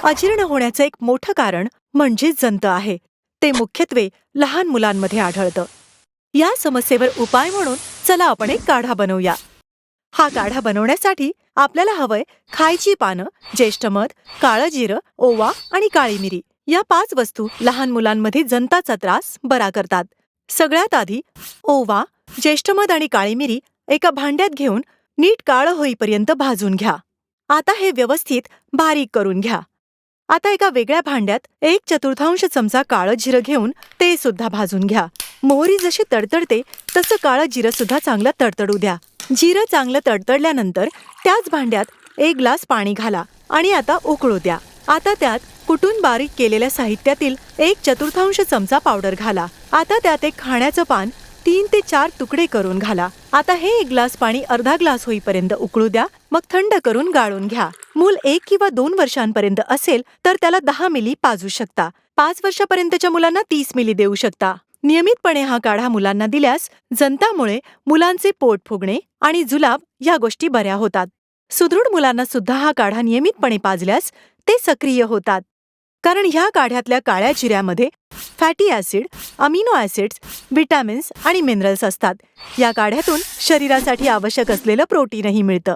अजीर्ण होण्याचं एक मोठं कारण म्हणजे जंत आहे. ते मुख्यत्वे लहान मुलांमध्ये आढळतं. या समस्येवर उपाय म्हणून चला आपण एक काढा बनवूया. हा काढा बनवण्यासाठी आपल्याला हवंय खायची पानं, ज्येष्ठ मध, काळं जिरं, ओवा आणि काळी मिरी. या 5 वस्तू लहान मुलांमध्ये जंताचा त्रास बरा करतात. सगळ्यात आधी ओवा, ज्येष्ठ मध आणि काळी मिरी एका भांड्यात घेऊन नीट काळं होईपर्यंत भाजून घ्या. आता हे व्यवस्थित बारीक करून घ्या. आता एका वेगळ्या भांड्यात 1/4 चमचा काळं जिरं घेऊन ते सुद्धा भाजून घ्या. मोहरी जशी तडतडते तसं काळं जिरं सुद्धा चांगलं तडतडू द्या. जिरं चांगलं तडतडल्यानंतर त्याच भांड्यात 1 ग्लास पाणी घाला आणि आता उकळू द्या. आता त्यात कुटून बारीक केलेल्या साहित्यातील 1/4 चमचा पावडर घाला. आता त्यात एक खाण्याचं पान 3 ते 4 तुकडे करून घाला. आता हे 1 ग्लास पाणी अर्धा ग्लास होईपर्यंत उकळू द्या. मग थंड करून गाळून घ्या. मूल 1 किंवा 2 वर्षांपर्यंत असेल तर त्याला 10 मिली पाजू शकता. 5 वर्षापर्यंतच्या मुलांना 30 मिली देऊ शकता. नियमितपणे हा काढा मुलांना दिल्यास जंतामुळे मुलांचे पोट फुगणे आणि जुलाब या गोष्टी बऱ्या होतात. सुदृढ मुलांना सुद्धा हा काढा नियमितपणे पाजल्यास ते सक्रिय होतात. कारण ह्या काढ्यातल्या काळ्या जिऱ्यामध्ये fatty acid, amino acids, vitamins आणि मिनरल्स असतात. या काढ्यातून शरीरासाठी आवश्यक असलेलं प्रोटीनही मिळतं.